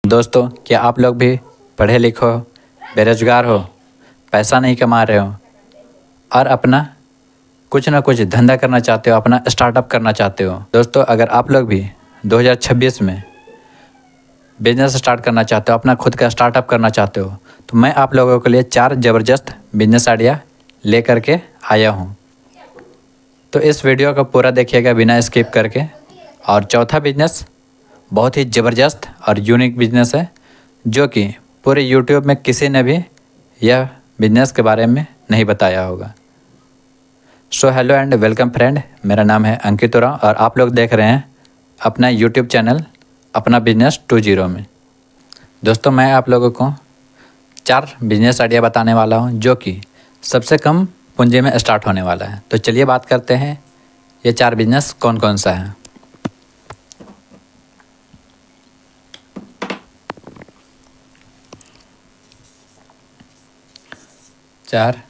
दोस्तों, क्या आप लोग भी पढ़े लिखे हो, बेरोजगार हो, पैसा नहीं कमा रहे हो और अपना कुछ ना कुछ धंधा करना चाहते हो, अपना स्टार्टअप करना चाहते हो? दोस्तों, अगर आप लोग भी 2026 में बिजनेस स्टार्ट करना चाहते हो, अपना खुद का स्टार्टअप करना चाहते हो, तो मैं आप लोगों के लिए 4 ज़बरदस्त बिजनेस आइडिया लेकर के आया हूँ। तो इस वीडियो को पूरा देखिएगा बिना स्किप करके। और चौथा बिजनेस बहुत ही ज़बरदस्त और यूनिक बिजनेस है, जो कि पूरे यूट्यूब में किसी ने भी यह बिजनेस के बारे में नहीं बताया होगा। So hello and welcome friend, मेरा नाम है अंकित उरांव और आप लोग देख रहे हैं अपना यूट्यूब चैनल अपना बिजनेस 20 में। दोस्तों, मैं आप लोगों को 4 बिजनेस आइडिया बताने वाला हूं, जो कि सबसे कम पूंजी में स्टार्ट होने वाला है। तो चलिए बात करते हैं ये 4 बिजनेस कौन कौन सा है। चार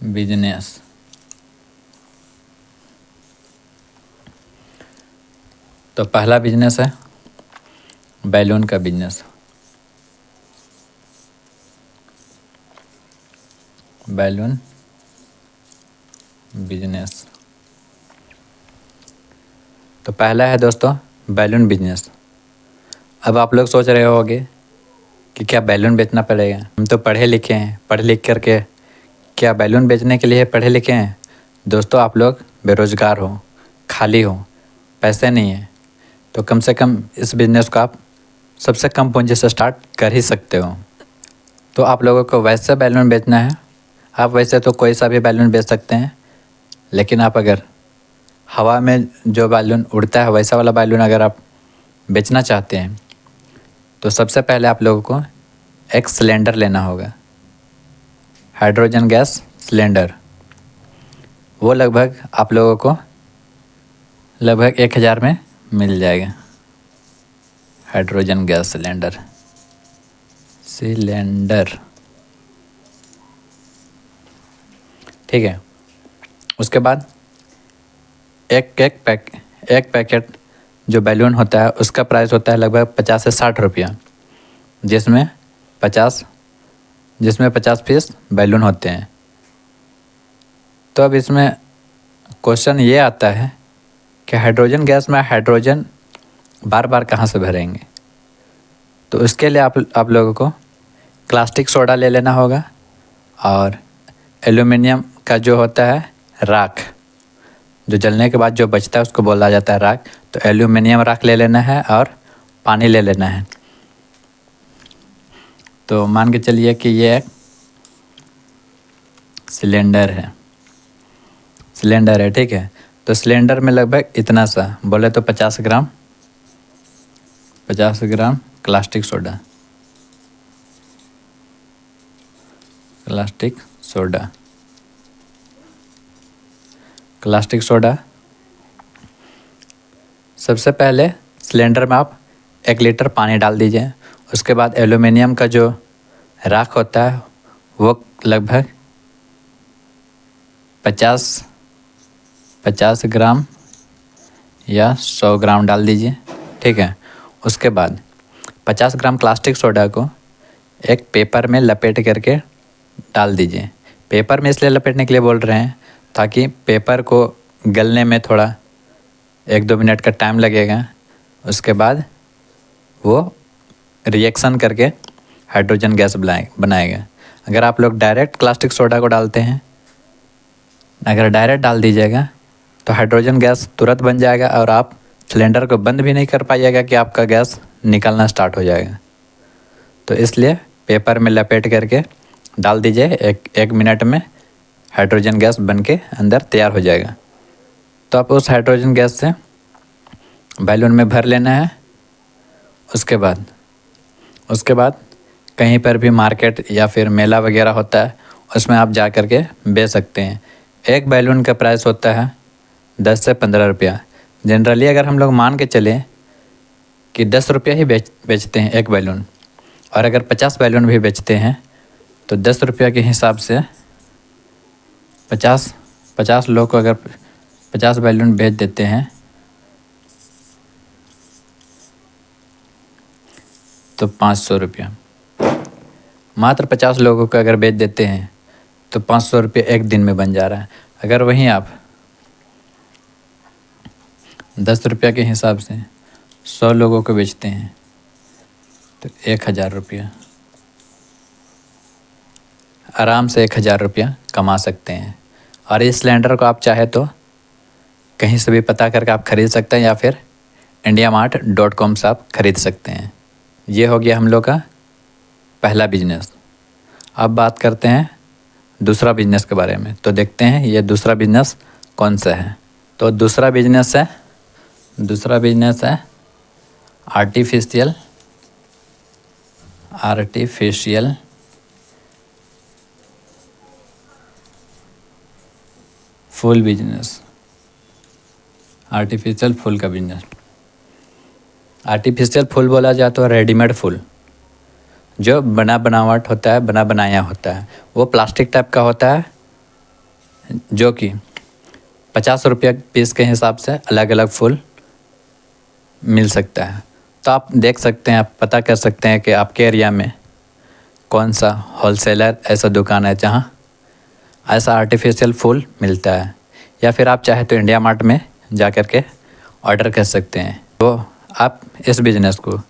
बिजनेस। तो पहला बिजनेस है बैलून का बिजनेस। Balloon business. तो पहला है दोस्तों बैलून बिजनेस। अब आप लोग सोच रहे होंगे कि क्या बैलून बेचना पड़ेगा? हम तो पढ़े लिखे हैं, पढ़ लिख करके क्या बैलून बेचने के लिए पढ़े लिखे हैं? दोस्तों, आप लोग बेरोज़गार हो, खाली हो, पैसे नहीं है, तो कम से कम इस बिज़नेस को आप सबसे कम पूंजी से स्टार्ट कर ही सकते हो। तो आप लोगों को वैसे बैलून बेचना है, आप वैसे तो कोई सा भी बैलून बेच सकते हैं, लेकिन आप अगर हवा में जो बैलून उड़ता है वैसा वाला बैलून अगर आप बेचना चाहते हैं, तो सबसे पहले आप लोगों को एक सिलेंडर लेना होगा, हाइड्रोजन गैस सिलेंडर। वो लगभग आप लोगों को लगभग 1000 में मिल जाएगा। हाइड्रोजन गैस सिलेंडर ठीक है। उसके बाद एक पैकेट जो बैलून होता है उसका प्राइस होता है लगभग 50 से 60 रुपया, जिसमें 50 पीस बैलून होते हैं। तो अब इसमें क्वेश्चन ये आता है कि हाइड्रोजन गैस में हाइड्रोजन बार बार कहाँ से भरेंगे? तो उसके लिए आप लोगों को प्लास्टिक सोडा ले लेना होगा और एल्युमिनियम का जो होता है राख, जो जलने के बाद जो बचता है उसको बोला जाता है राख। तो एल्युमिनियम राख ले लेना है और पानी ले लेना है। तो मान के चलिए कि ये एक सिलेंडर है, ठीक है। तो सिलेंडर में लगभग इतना सा बोले तो 50 ग्राम प्लास्टिक सोडा। सबसे पहले सिलेंडर में आप 1 लीटर पानी डाल दीजिए। उसके बाद एल्युमिनियम का जो राख होता है वो लगभग 50 ग्राम या 100 ग्राम डाल दीजिए, ठीक है। उसके बाद 50 ग्राम प्लास्टिक सोडा को एक पेपर में लपेट करके डाल दीजिए। पेपर में इसलिए लपेटने के लिए बोल रहे हैं ताकि पेपर को गलने में थोड़ा 1-2 मिनट का टाइम लगेगा। उसके बाद वो रिएक्शन करके हाइड्रोजन गैस बनाएगा। अगर आप लोग डायरेक्ट प्लास्टिक सोडा को डालते हैं, अगर डायरेक्ट डाल दीजिएगा तो हाइड्रोजन गैस तुरंत बन जाएगा और आप सिलेंडर को बंद भी नहीं कर पाइएगा कि आपका गैस निकलना स्टार्ट हो जाएगा। तो इसलिए पेपर में लपेट करके डाल दीजिए, एक मिनट में हाइड्रोजन गैस बन के अंदर तैयार हो जाएगा। तो आप उस हाइड्रोजन गैस से बैलून में भर लेना है। उसके बाद कहीं पर भी मार्केट या फिर मेला वगैरह होता है, उसमें आप जा कर के बेच सकते हैं। एक बैलून का प्राइस होता है 10 से 15 रुपया। जनरली अगर हम लोग मान के चलें कि 10 रुपया ही बेचते हैं एक बैलून, और अगर 50 बैलून भी बेचते हैं तो 10 रुपया के हिसाब से 50 लोग को अगर 50 बैलून बेच देते हैं तो 500 रुपया। मात्र 50 लोगों को अगर बेच देते हैं तो 500 रुपये एक दिन में बन जा रहा है। अगर वहीं आप 10 रुपया के हिसाब से 100 लोगों को बेचते हैं तो 1000 रुपया, आराम से 1000 रुपया कमा सकते हैं। और इस सिलेंडर को आप चाहे तो कहीं से भी पता करके आप ख़रीद सकते हैं या फिर indiamart.com से आप ख़रीद सकते हैं। ये हो गया हम लोग का पहला बिजनेस। अब बात करते हैं दूसरा बिजनेस के बारे में। तो देखते हैं ये दूसरा बिजनेस कौन सा है। तो दूसरा बिजनेस है आर्टिफिशियल फूल बिजनेस। आर्टिफिशियल फूल का बिजनेस। आर्टिफिशियल फूल बोला जाए तो रेडीमेड फूल जो बनावट होता है, बना बनाया होता है, वो प्लास्टिक टाइप का होता है जो कि 50 रुपये पीस के हिसाब से अलग अलग फूल मिल सकता है। तो आप देख सकते हैं, आप पता कर सकते हैं कि आपके एरिया में कौन सा होलसेलर ऐसा दुकान है जहाँ ऐसा आर्टिफिशियल फूल मिलता है। या फिर आप चाहे तो इंडिया मार्ट में जा कर के ऑर्डर कर सकते हैं। तो आप इस बिज़नेस को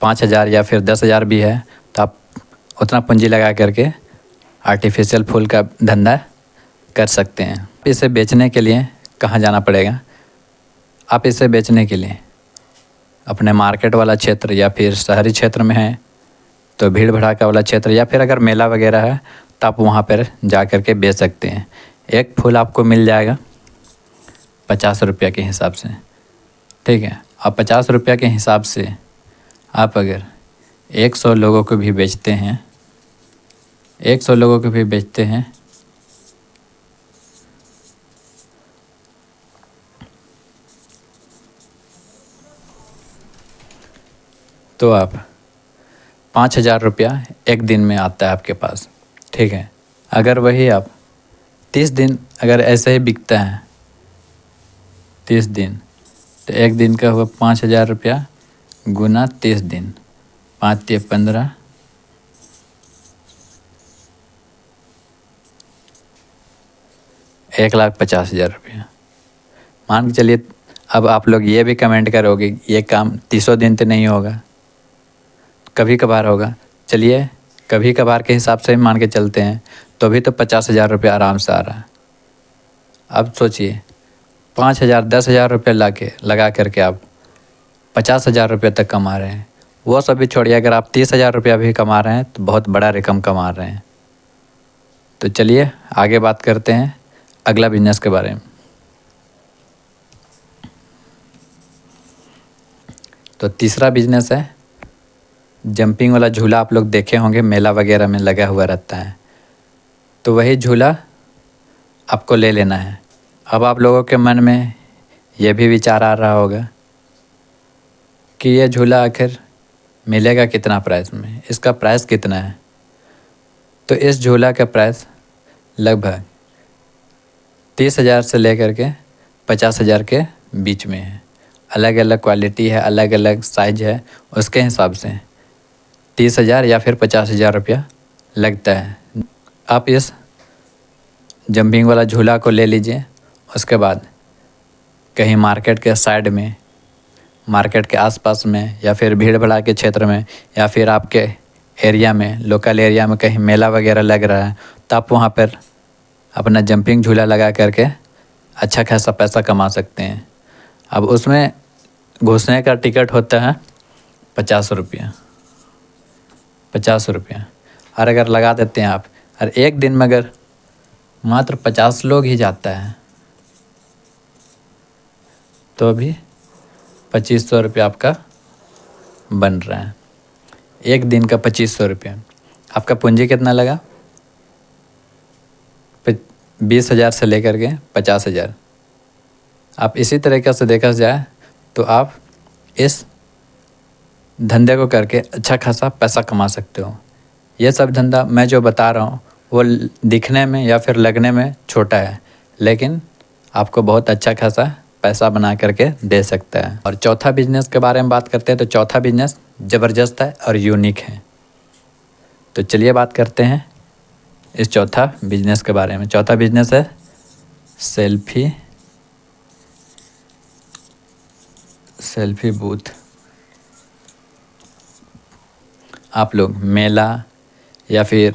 5000 या फिर 10,000 भी है तो आप उतना पूंजी लगा करके आर्टिफिशियल फूल का धंधा कर सकते हैं। इसे बेचने के लिए कहाँ जाना पड़ेगा? आप इसे बेचने के लिए अपने मार्केट वाला क्षेत्र या फिर शहरी क्षेत्र में है तो भीड़ भड़ाका वाला क्षेत्र, या फिर अगर मेला वगैरह है तो आप वहाँ पर जा कर के बेच सकते हैं। एक फूल आपको मिल जाएगा 50 रुपये के हिसाब से, ठीक है। और 50 रुपये के हिसाब से आप अगर 100 लोगों को भी बेचते हैं, 100 लोगों को भी बेचते हैं तो आप 5000 रुपया एक दिन में आता है आपके पास, ठीक है। अगर वही आप 30 दिन अगर ऐसे ही बिकता है 30 दिन तो एक दिन का हुआ 5000 रुपया गुना 30 दिन, 5 या 15, 1,50,000 रुपया। मान के चलिए। अब आप लोग ये भी कमेंट करोगे ये काम 30 दिन तो नहीं होगा, कभी कभार होगा। चलिए कभी कभार के हिसाब से मान के चलते हैं तो भी तो 50,000 रुपया आराम से आ रहा है। अब सोचिए 5,000 10,000 रुपये लगा करके आप 50,000 रुपये तक कमा रहे हैं। वो सब भी छोड़िए, अगर आप 30,000 रुपया भी कमा रहे हैं तो बहुत बड़ा रकम कमा रहे हैं। तो चलिए आगे बात करते हैं अगला बिजनेस के बारे में। तो तीसरा बिजनेस है जंपिंग वाला झूला। आप लोग देखे होंगे मेला वगैरह में लगा हुआ रहता है, तो वही झूला आपको ले लेना है। अब आप लोगों के मन में ये भी विचार आ रहा होगा कि ये झूला आखिर मिलेगा कितना प्राइस में, इसका प्राइस कितना है। तो इस झूला का प्राइस लगभग 30,000 से लेकर के 50,000 के बीच में है। अलग अलग क्वालिटी है, अलग अलग साइज है, उसके हिसाब से 30,000 या फिर 50,000 रुपया लगता है। आप इस जंपिंग वाला झूला को ले लीजिए। उसके बाद कहीं मार्केट के साइड में, मार्केट के आसपास में, या फिर भीड़ भड़ा के क्षेत्र में, या फिर आपके एरिया में, लोकल एरिया में कहीं मेला वगैरह लग रहा है तो आप वहाँ पर अपना जंपिंग झूला लगा करके अच्छा खासा पैसा कमा सकते हैं। अब उसमें घुसने का टिकट होता है 50 रुपया, 50 रुपया। और अगर लगा देते हैं आप, और एक दिन में अगर मात्र 50 लोग ही जाता है तो भी 2500 रुपया आपका बन रहा है। एक दिन का 2500 रुपया। आपका पूंजी कितना लगा? 20,000 से लेकर के 50,000। आप इसी तरीके से देखा जाए तो आप इस धंधे को करके अच्छा खासा पैसा कमा सकते हो। ये सब धंधा मैं जो बता रहा हूँ वो दिखने में या फिर लगने में छोटा है, लेकिन आपको बहुत अच्छा खासा पैसा बना करके दे सकता है। और चौथा बिजनेस के बारे में बात करते हैं तो चौथा बिजनेस ज़बरदस्त है और यूनिक है। तो चलिए बात करते हैं इस चौथा बिजनेस के बारे में। चौथा बिजनेस है सेल्फी बूथ। आप लोग मेला या फिर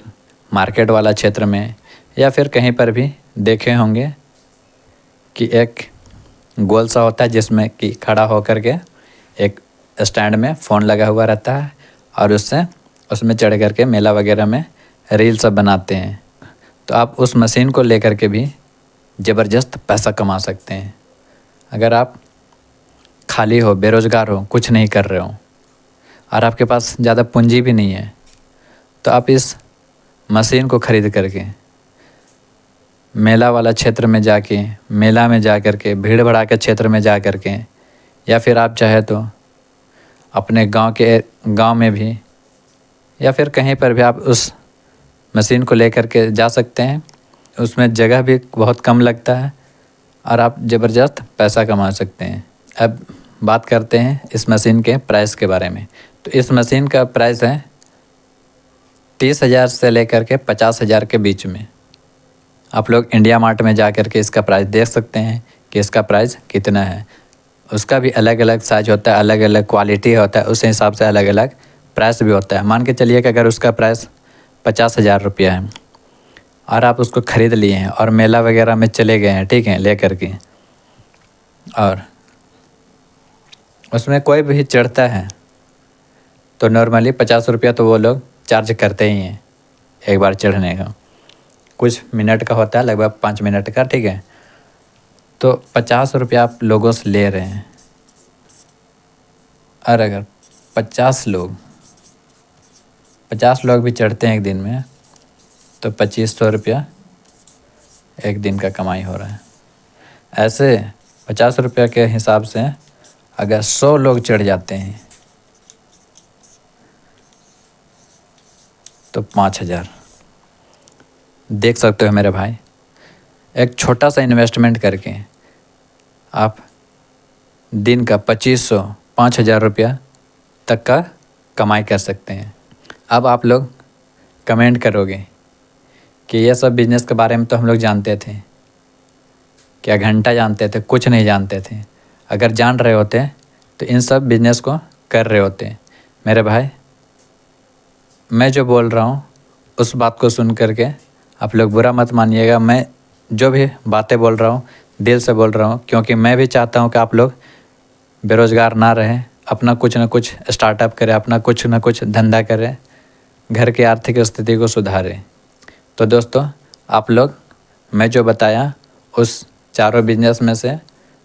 मार्केट वाला क्षेत्र में या फिर कहीं पर भी देखे होंगे कि एक गोल सा होता है जिसमें कि खड़ा होकर के एक स्टैंड में फ़ोन लगा हुआ रहता है और उसमें चढ़ करके मेला वगैरह में रील सब बनाते हैं। तो आप उस मशीन को लेकर के भी ज़बरदस्त पैसा कमा सकते हैं। अगर आप खाली हो, बेरोज़गार हो, कुछ नहीं कर रहे हो और आपके पास ज़्यादा पूंजी भी नहीं है, तो आप इस मशीन को ख़रीद करके मेला वाला क्षेत्र में जाके, मेला में जा कर के, भीड़ भड़ाके क्षेत्र में जा कर के, या फिर आप चाहे तो अपने गांव में भी या फिर कहीं पर भी आप उस मशीन को लेकर के जा सकते हैं। उसमें जगह भी बहुत कम लगता है और आप ज़बरदस्त पैसा कमा सकते हैं। अब बात करते हैं इस मशीन के प्राइस के बारे में। तो इस मशीन का प्राइस है 30,000 से लेकर के 50,000 के बीच में। आप लोग इंडिया मार्ट में जा कर के इसका प्राइस देख सकते हैं कि इसका प्राइस कितना है। उसका भी अलग अलग साइज होता है, अलग अलग क्वालिटी होता है, उस हिसाब से अलग अलग प्राइस भी होता है। मान के चलिए कि अगर उसका प्राइस 50,000 रुपया है और आप उसको ख़रीद लिए हैं और मेला वगैरह में चले गए हैं, ठीक है, ले कर के, और उसमें कोई भी चढ़ता है तो नॉर्मली 50 रुपया तो वो लोग चार्ज करते ही हैं एक बार चढ़ने का। कुछ मिनट का होता है, लगभग 5 मिनट का, ठीक है। तो 50 रुपया आप लोगों से ले रहे हैं और अगर 50 लोग भी चढ़ते हैं एक दिन में तो 2500 रुपया एक दिन का कमाई हो रहा है। ऐसे 50 रुपया के हिसाब से अगर 100 लोग चढ़ जाते हैं तो 5,000। देख सकते हो मेरे भाई, एक छोटा सा इन्वेस्टमेंट करके आप दिन का 2500 5,000 रुपया तक का कमाई कर सकते हैं। अब आप लोग कमेंट करोगे कि ये सब बिज़नेस के बारे में तो हम लोग जानते थे, क्या घंटा जानते थे, कुछ नहीं जानते थे। अगर जान रहे होते तो इन सब बिज़नेस को कर रहे होते। मेरे भाई, मैं जो बोल रहा हूँ उस बात को सुन करके आप लोग बुरा मत मानिएगा। मैं जो भी बातें बोल रहा हूँ दिल से बोल रहा हूँ, क्योंकि मैं भी चाहता हूँ कि आप लोग बेरोज़गार ना रहें, अपना कुछ ना कुछ स्टार्टअप करें, अपना कुछ ना कुछ धंधा करें, घर की आर्थिक स्थिति को सुधारें। तो दोस्तों, आप लोग मैं जो बताया उस चारों बिजनेस में से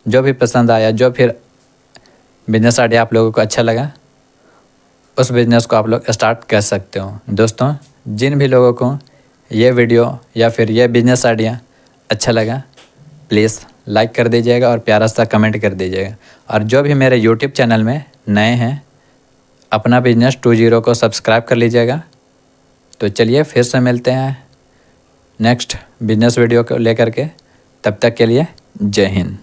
जो भी पसंद आया, जो फिर बिजनेस आइडिया आप लोगों को अच्छा लगा, उस बिज़नेस को आप लोग स्टार्ट कर सकते हो। दोस्तों, जिन भी लोगों को ये वीडियो या फिर ये बिज़नेस आइडिया अच्छा लगा, प्लीज़ लाइक कर दीजिएगा और प्यारा सा कमेंट कर दीजिएगा। और जो भी मेरे यूट्यूब चैनल में नए हैं, अपना बिजनेस 20 को सब्सक्राइब कर लीजिएगा। तो चलिए फिर से मिलते हैं नेक्स्ट बिजनेस वीडियो को लेकर के। तब तक के लिए जय हिंद।